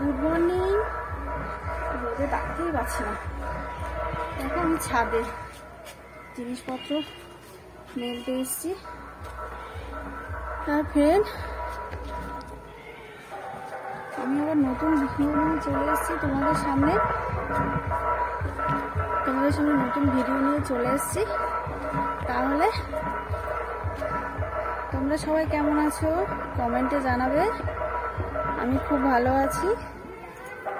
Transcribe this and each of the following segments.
Good morning. রোদে তাকাতেই পারছি না। এখন আমি ছাদে জিনিসপত্র মেলতে এসছি। তার ফ্রেন্ড আমি আবার নতুন ভিডিও নিয়ে চলে এসেছি তোমাদের সামনে নতুন ভিডিও নিয়ে চলে এসেছি। তাহলে তোমরা সবাই কেমন আছো কমেন্টে জানাবে। আমি খুব ভালো আছি।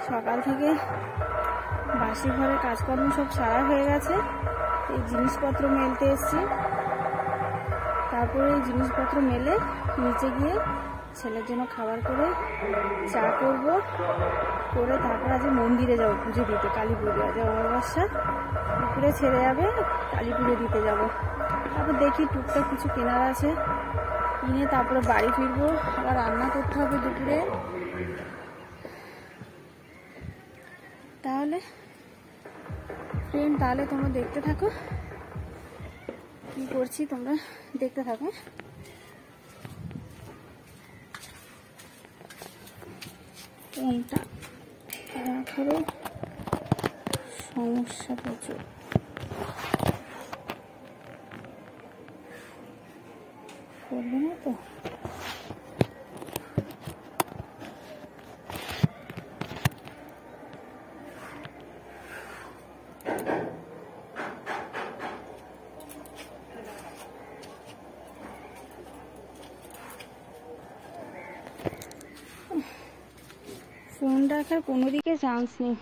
সকাল থেকে বাসি ঘরে কাজকর্ম সব সারা হয়ে গেছে। এই জিনিসপত্র মেলতে এসেছি। তারপরে এই জিনিসপত্র মেলে নিচে গিয়ে ছেলের জন্য খাবার করে চা করব, করে তারপর আজ মন্দিরে যাবো পুজো দিতে। কালী পুজো আজ অমাবস্যা, দুপুরে ছেড়ে যাবে, কালী পুজো দিতে যাব। তারপর দেখি টুকটাক কিছু কেনার আছে, কিনে তারপরে বাড়ি ফিরবো। আবার রান্না করতে হবে দুপুরে। তাহলে ফ্রেন্ড, তাহলে তোমরা দেখতে থাকো কি করছি, তোমরা দেখতে থাকো। কোনটা রাখারও সমস্যা প্রচুর। করবে না তো? ফোন রাখার কোনো দিকে চান্স নেই।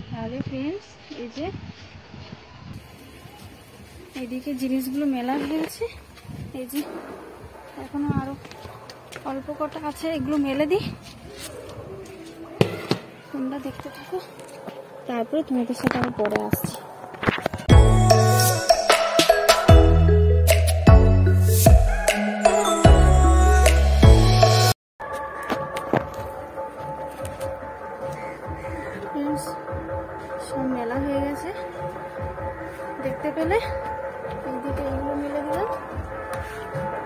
তাহলে ফ্রেন্ডস, এই যে এদিকে জিনিসগুলো মেলা হয়ে গেছে। এই যে এখনো আরো অল্প কটা আছে, এগুলো মেলে দিই। তোমরা দেখতে থাকো, তারপরে তোমাদের সাথে আমি পরে আসছি। সব মেলা হয়ে গেছে দেখতে পেলে। এইদিকে এইগুলো মেলে দিলাম।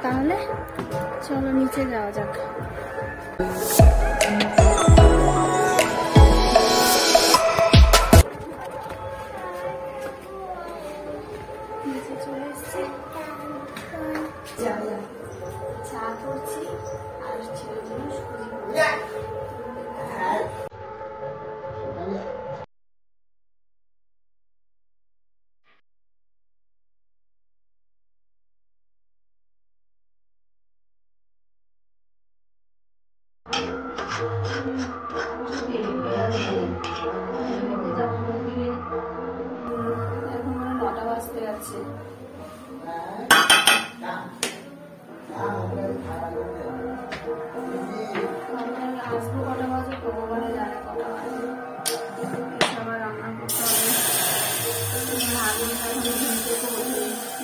তাহলে চলো নিচে যাওয়া যাক। নিচে চলে এসছি, চা করছি আর ছেলের জন্য সুজি করছি। এখন মানে 9টা বাজতে যাচ্ছে। আসবো কটা বাজে, ভগবানে জানে কটা বাজে। আবার রান্না করতে হবে।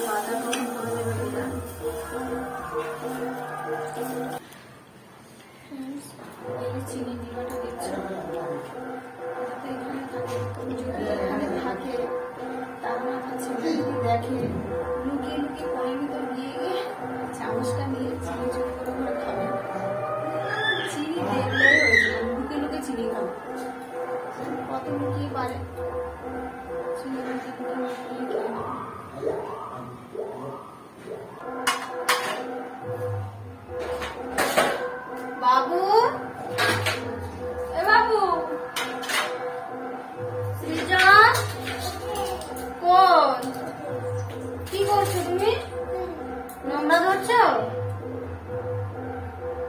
মাথা কখন করে দেবে কে জানে। চিনি দিবাটা দেখছো, এখানে থাকে। তারপর আমার ছেলে যদি দেখে, লুকিয়ে লুকিয়ে পানির ভিতর নিয়ে গিয়ে চামচটা নিয়ে চিনি চুরি করে করে খাবে। চিনি দেখলেই হয়েছে, লুকিয়ে লুকিয়ে চিনি খাবে। কত লুকিয়ে পারে, চিনি লুকিয়ে লুকিয়ে লুকিয়ে খেয়ে নেবে। বাবু, এ বাবু, সৃজন, কোন কি করছো তুমি? নোংরা ধরছো?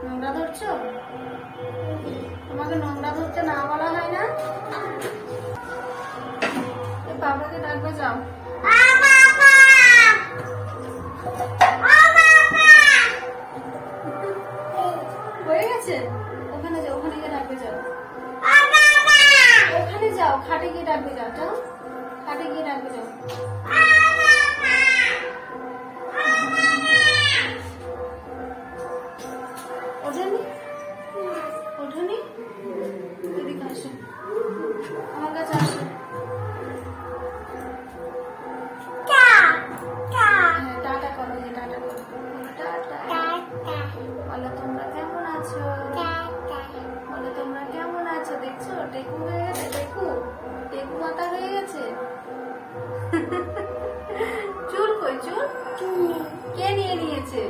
নোংরা ধরছো? তোমাকে নোংরা ধরতে না বলা হয় না? বাবাকে ডাকবে, যাও। হয়ে গেছে, ওখানে যাও, ওখানে গিয়ে ডাকবে, যাও। ওখানে যাও, খাটে গিয়ে ডাকবে, যাও। যাও, খাটে গিয়ে ডাকবে, যাও। ওঠেনি, ওঠেনি? এদিকে আসো, আমার কাছে আসো। হ্যাঁ, টাটা করো, টাটা করো, টাটা। বলো তোমরা কেমন আছো? বলো তোমরা কেমন আছো? দেখছো টেকু হয়ে গেছে, টেকু মাথা হয়ে গেছে। চুল কই চুল? কে নিয়ে নিয়েছে?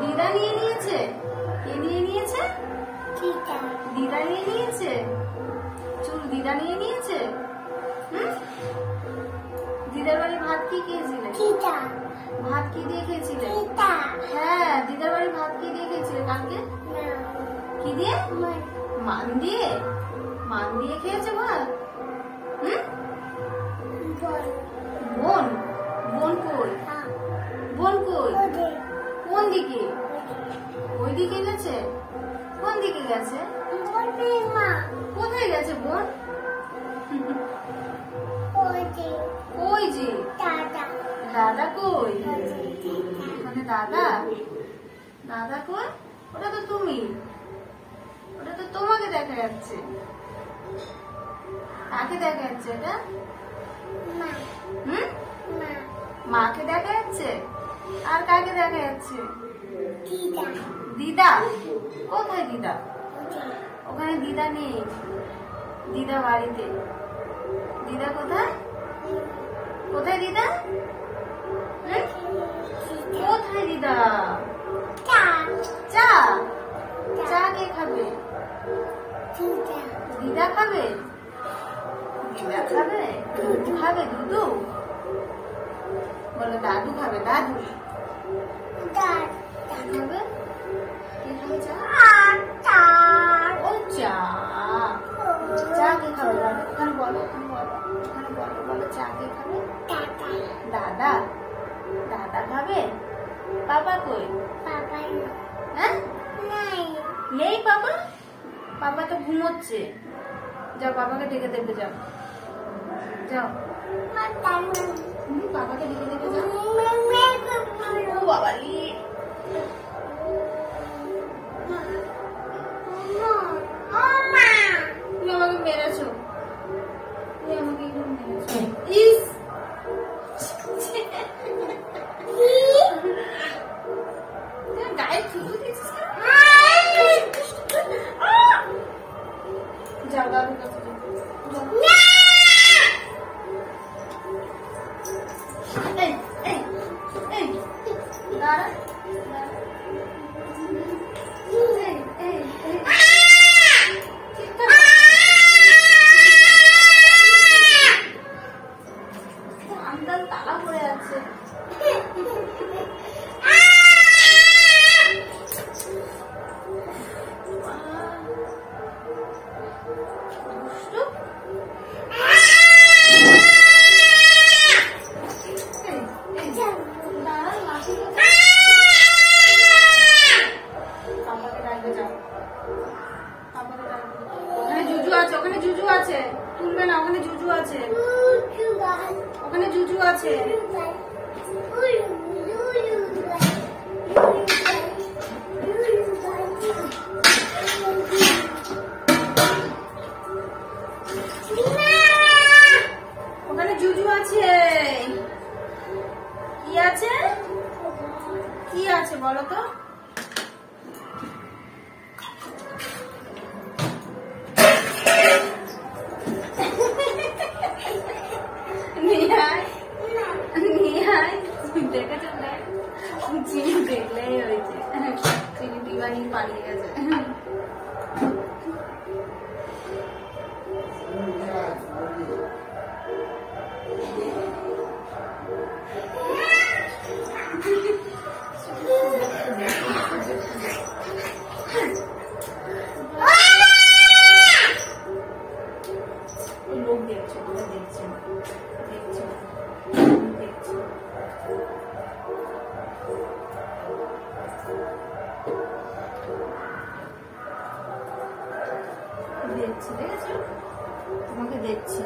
দিদা নিয়ে নিয়েছে। কে নিয়ে নিয়েছে? দিদা নিয়ে নিয়েছে। চুল দিদা নিয়ে নিয়েছে। দিদার বাড়ি ভাত কি খেয়েছিলে? ভাত কি দিয়ে খেয়েছিলে? হ্যাঁ, দিদার বাড়ি ভাত কি দিয়ে খেয়েছিলে কালকে? কি দিয়ে? মান দিয়ে। মান দিয়ে খেয়েছে ভাত? বোন? বোন কই? বোন কই? কোন দিকে? ওই দিকে গেছে? কোন দিকে গেছে? কোথায় গেছে বোন? কই যে? দাদা কই? মানে দাদা? দাদা কই? ওটা তো তুমি। ওটা তো তোমাকে দেখা যাচ্ছে। কাকে দেখা যাচ্ছে এটা? মাকে দেখা যাচ্ছে। আর কাকে দেখা যাচ্ছে? দিদা। কোথায় দিদা? ওখানে দিদা নেই। দিদা বাড়িতে। দিদা কোথায়? কোথায় দিদা? কোথায় দিদা? চা। চা কে খাবে? দিদা খাবে। দিদা খাবে? দুধ খাবে? দুধু বলো। দাদু খাবে? দাদু খাবে? কে খাবে চা? ও চা। চা কে খাবে? ওখানে বলো, ওখানে বলো, বলো চা কে খাবে? দাদা। দাদা খাবে? পাপা কই? হ্যাঁ, নেই পাপা। পাপা তো ঘুমোচ্ছে। যাও বাবাকে ডেকে দেবে, যাও যাও। বাবাকে ডেকে দেবে, যাও। ও বাবা রে, তুমি আমাকে মেরেছো। তুমি আমাকে মেরেছো। ইস, গায়ে থুতু দিয়েছিস। যাও দাদুর কাছে যাও। দাঁড়া, আমদাল তালা পড়ে আছে। ওখানে জুজু আছে, তুলবে না। ওখানে জুজু আছে, ওখানে জুজু আছে। ওখানে জুজু আছে। কি আছে? কি আছে বলো তো? দেখেছো? চিনি দেখলেই হয়েছে। চিনি দিবানি পালিয়ে গেছে। লোক দেখছে, দেখছে, দেখছে, দেখছে। দেখছি, দেখেছো? তোমাকে দেখছি।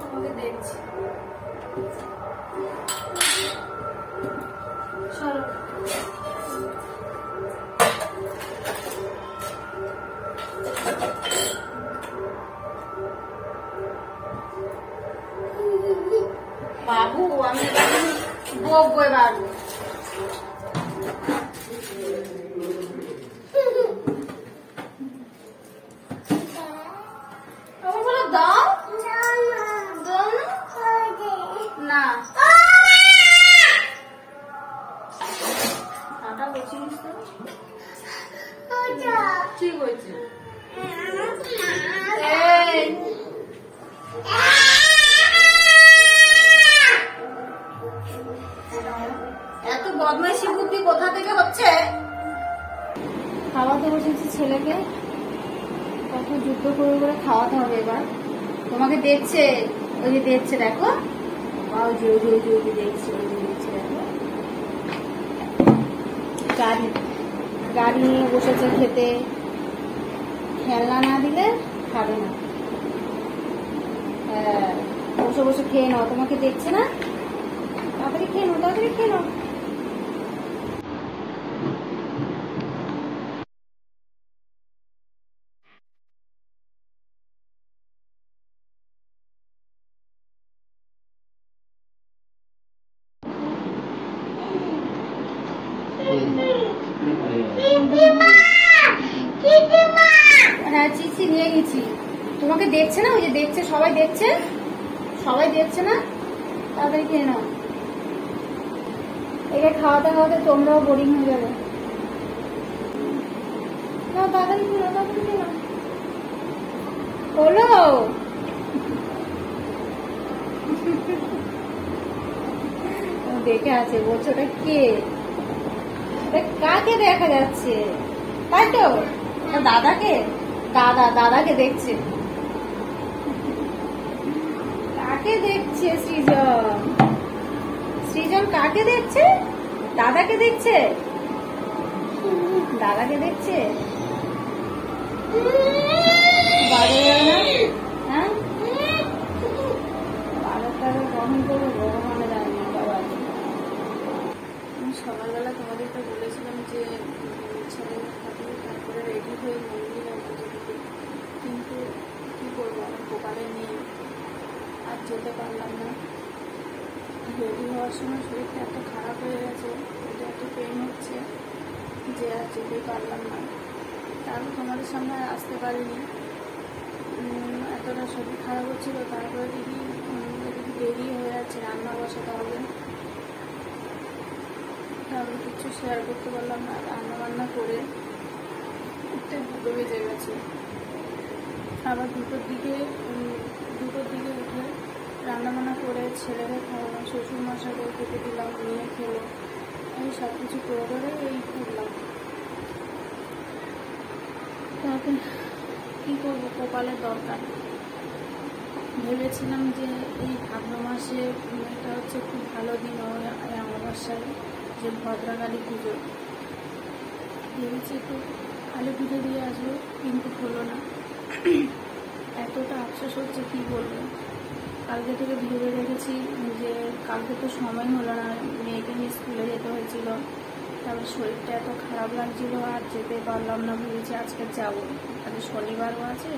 তোমাকে দেখছি। চলো। বকবো এবার। দাও না ঠিক হয়েছে। এত বদমাইশি বুদ্ধি কোথা থেকে হচ্ছে? খাওয়াতে বসেছি ছেলেকে, কত যুদ্ধ করে করে খাওয়াতে হবে এবার। তোমাকে দেখছে, ওই যে দেখছে দেখো, ওই যে ওই যে ওই যে ওই যে দেখছে, ওই যে দেখছে দেখো। গাড়ি নিয়ে বসেছে খেতে, খেলনা না দিলে খাবে না। হ্যাঁ, বসে বসে খেয়ে নাও, তোমাকে দেখছে না? তাড়াতাড়ি খেয়ে নাও, তাড়াতাড়ি খেয়ে নাও। হ্যাঁ চিচি নিয়ে গেছি। তোমাকে দেখছে না? ওই যে দেখছে, সবাই দেখছে, সবাই দেখছে না? তাড়াতাড়ি খেয়ে নাও। একে খাওয়াতে খাওয়াতে তোমরাও বোরিং হয়ে যাবে। তাড়াতাড়ি খেয়ে নাও, তাড়াতাড়ি খেয়ে নাও। হলো দেখে আছে, বলছো ওটা কে? কাকে দেখা যাচ্ছে? তাই তো, দাদাকে, দাদাকে দেখছে। কাকে দেখছে সৃজন কাকে দেখছে? দাদাকে দেখছে, দাদাকে দেখছে। বাড়ি না, হ্যাঁ বারোটারে গ্রহণ করবো ভগবানে জানি না বাবা। আমি সকালবেলা তোমাদেরকে বলেছিলাম যে ছেলে থাকবে, তারপরে রেডি হয়ে মন্দির যাবো, কিন্তু কি করবো, আমার দোকানে নেই, আর যেতে পারলাম না। রেডি হওয়ার সময় শরীরটা এত খারাপ হয়ে গেছে, এত পেন হচ্ছে যে আর যেতে পারলাম না। তারপর তোমাদের সামনে আর আসতে পারিনি, এতটা শরীর খারাপ হচ্ছিল। তারপরে দিদি দেরি হয়ে যাচ্ছে, রান্না বসাতে হবে, তারপরে কিছু শেয়ার করতে পারলাম না। রান্না বান্না করে একটা 2টো বেজে গেছে। আবার 2টোর দিকে উঠে রান্নাবান্না করে ছেলেকে খাওয়ালাম, শ্বশুর মশাকে খেতে দিলাম, নিয়ে খেলো। আমি সব কিছু করে এই করলাম। তারপরে কী করবো, কপালের দরকার। ভেবেছিলাম যে এই ভাদ্র মাসে এটা হচ্ছে খুব ভালো দিন, অমাবস্যায় যে ভদ্রকালী পুজো, ভেবেছি একটু কালী পুজো দিয়ে আসবো, কিন্তু হলো না। এতটা আফসোস হচ্ছে কি বলবো। কালকে থেকে ভেবে রেখেছি যে কালকে তো সময় হলো না, মেয়েকে নিয়ে স্কুলে যেতে হয়েছিল, তারপর শরীরটা এত খারাপ লাগছিল আর যেতে পারলাম না। ভেবেছি আজকে যাবো, তাহলে শনিবারও আছে,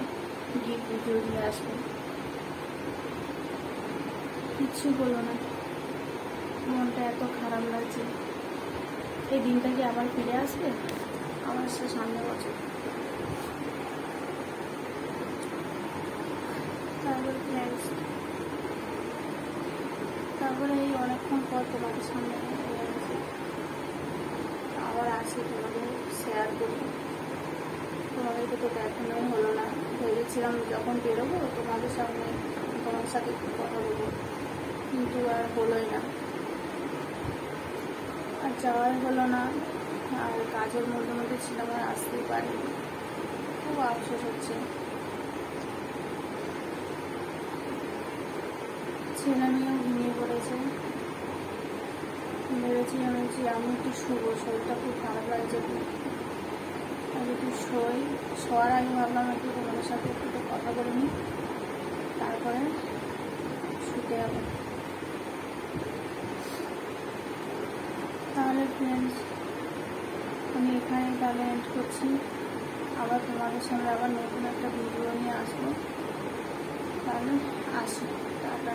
গিয়ে পুজো দিয়ে আসবো। কিচ্ছু হলো না, মনটা এত খারাপ লাগছে। এই দিনটা কি আবার ফিরে আসবে? আবার সে সামনে বছর। তারপরে এই অনেকক্ষণ পর তোমাদের সামনে আবার আসি, তোমাদের শেয়ার করি। তোমাদেরকে তো দেখানোই হলো না। ভেবেছিলাম যখন বেরোবো তোমাদের সামনে, তোমার সাথে একটু কথা বলবো, কিন্তু আর হলোই না, আর যাওয়াই হলো না। আর কাজের মধ্যে ছিলাম, আর আসতেই পারিনি। খুব আফসোস হচ্ছে। ছেলে মেয়েও ঘুমিয়ে পড়েছে। ভেবেছি আমি একটু শুবো, শরীরটা খুব খারাপ লাগছে। আমি একটু শোয়ার আগে ভাবলাম একটু তোমাদের সাথে একটু কথা বলে নিই, তারপরে শুতে হবে। তাহলে ফ্রেন্ডস, আমি এখানে তাহলে এন্ড করছি। আবার তোমাদের সঙ্গে আবার নতুন একটা ভিডিও নিয়ে আসবো। তাহলে আসি, টাটা।